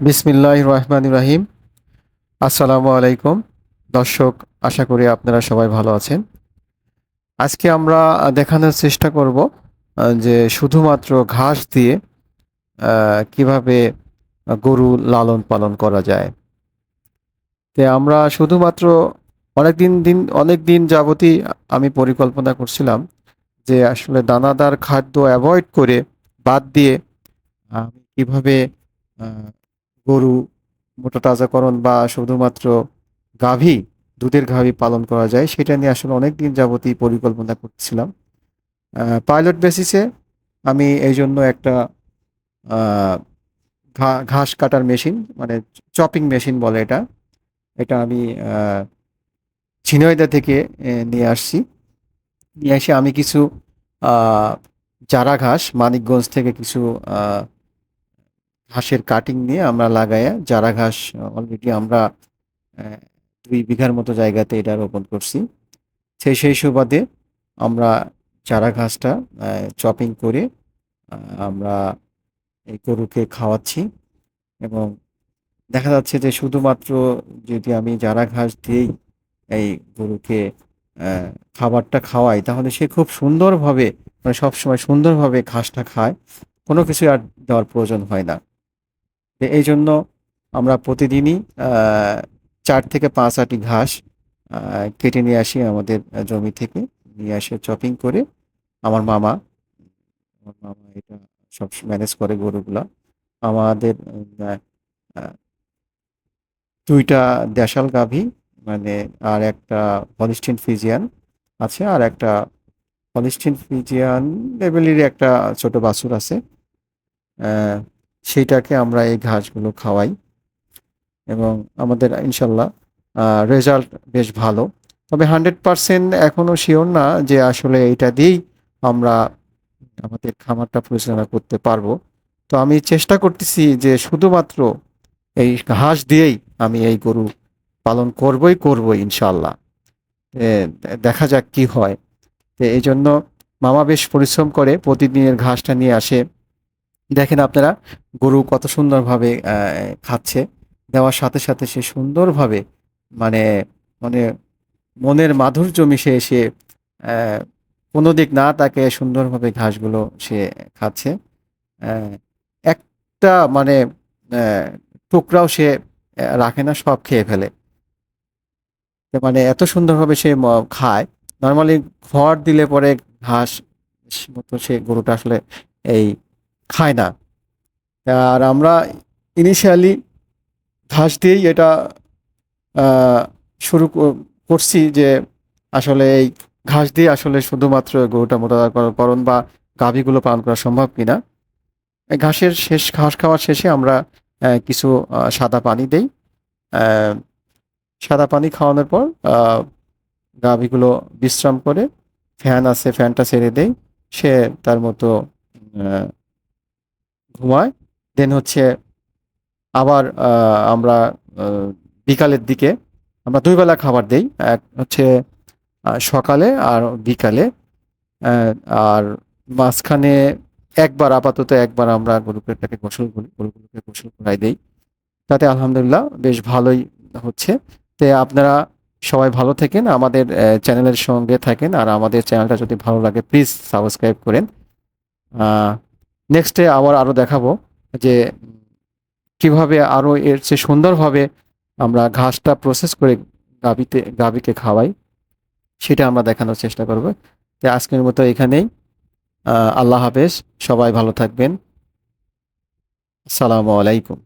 বিসমিল্লাহির রহমানির রহিম। আসসালামু আলাইকুম দর্শক, আশা করি আপনারা সবাই ভালো আছেন। আজকে আমরা দেখানোর চেষ্টা করব যে শুধুমাত্র ঘাস দিয়ে কিভাবে গরু লালন পালন করা যায়। আমরা শুধুমাত্র অনেক দিন যাবতই আমি পরিকল্পনা করছিলাম যে আসলে দানাদার খাদ্য অ্যাভয়েড করে বাদ দিয়ে আমি কিভাবে আহ, গরু মোটা তাজাকরণ বা শুধুমাত্র গাভী দুধের গাভী পালন করা যায় সেটা নিয়ে আসলে অনেক দিন যাবতই পরিকল্পনা করছিলাম। পাইলট বেসিসে আমি এই জন্য একটা আহ, ঘাস কাটার মেশিন, মানে চপিং মেশিন বলে এটা। এটা আমি ঝিনাইদহ থেকে নিয়ে আসছি। নিয়ে এসে আমি কিছু আহ, চারা ঘাস মানিকগঞ্জ থেকে কিছু আহ, ঘাসের কাটিং নিয়ে আমরা লাগাইয়া চারা ঘাস অলরেডি আমরা আহ, 2 বিঘার মতো জায়গাতে এটা রোপণ করছি। সেই সুবাদে আমরা চারা ঘাসটা চপিং করে আমরা এই গরুকে খাওয়াচ্ছি। এবং দেখা যাচ্ছে যে শুধুমাত্র যদি আমি চারা ঘাস দিয়েই এই গরুকে আহ, খাবারটা খাওয়াই, তাহলে সে খুব সুন্দরভাবে, মানে সবসময় সুন্দরভাবে ঘাসটা খায়, কোনো কিছু আর দেওয়ার প্রয়োজন হয় না। তো এই জন্য আমরা প্রতিদিনই 4 থেকে 5 আটি ঘাস কেটে নিয়ে আসি আমাদের জমি থেকে, নিয়ে আসে চপিং করে। আমার মামা আমার মামা এটা সব ম্যানেজ করে গরুগুলা। আমাদের আহ, আহ, 2টা দেশাল গাভী, মানে আর একটা হলিস্টিন ফ্রিজিয়ান আছে, আর একটা হলিস্টিন ফ্রিজিয়ান লেভেলেরই একটা ছোট বাছুর আছে। আহ, সেইটাকে আমরা এই ঘাসগুলো খাওয়াই এবং আমাদের ইনশাল্লাহ রেজাল্ট বেশ ভালো। তবে 100% এখনো শিওর না যে আসলে এটা দিয়েই আমরা আমাদের খামারটা পরিচালনা করতে পারবো। তো আমি চেষ্টা করতেছি যে শুধুমাত্র এই ঘাস দিয়েই আমি এই গরু পালন করবই ইনশাল্লাহ। দেখা যাক কি হয়। তো এই জন্য মামা বেশ পরিশ্রম করে প্রতিদিনের ঘাসটা নিয়ে আসে। দেখেন আপনারা, গরু কত সুন্দরভাবে খাচ্ছে। দেওয়ার সাথে সাথে সে সুন্দরভাবে, মানে মানে মনের মাধুর্য মিশে এসে আহ, কোনো দিক না তাকে সুন্দরভাবে ঘাসগুলো সে খাচ্ছে। আহ, একটা মানে টুকরাও সে রাখে না, সব খেয়ে ফেলে। তো মানে এত সুন্দরভাবে সে খায়। নর্মালি খড় দিলে পরে ঘাস মতো সে গরুটা আসলে এই খায় না। আর আমরা ইনিশিয়ালি ঘাস দিয়েই এটা আহ, করছি যে আসলে এই ঘাস দিয়ে আসলে শুধুমাত্র গরুটা মোটাতাজাকরণ বা গাভীগুলো পালন করা সম্ভব কিনা। এই ঘাস খাওয়ার শেষে আমরা কিছু সাদা পানি দেই। আহ, সাদা পানি খাওয়ানোর পর গাভীগুলো বিশ্রাম করে, ফ্যান আছে ফ্যানটা ছেড়ে দেই, সে তার মতো আহ, ঘুমায়। দেন হচ্ছে আবার আমরা আহ, বিকালের দিকে আমরা 2 বেলা খাবার দেই। এক হচ্ছে সকালে আর বিকালে। আহ, আর মাঝখানে আপাতত একবার আমরা গরুটাকে গরুগুলোকে গোসল করাই দেই। তাতে আলহামদুলিল্লাহ বেশ ভালোই হচ্ছে। তো আপনারা সবাই ভালো থাকেন, আমাদের চ্যানেলের সঙ্গে থাকেন, আর আমাদের চ্যানেলটা যদি ভালো লাগে প্লিজ সাবস্ক্রাইব করেন। নেক্সটে আরও দেখাবো যে কিভাবে আরো এর চেয়ে সুন্দরভাবে আমরা ঘাসটা প্রসেস করে গাভীকে খাওয়াই, সেটা আমরা দেখানোর চেষ্টা করব। তো আজকের মতো এখানেই। আল্লাহ হাফেজ, সবাই ভালো থাকবেন। আসসালামু আলাইকুম।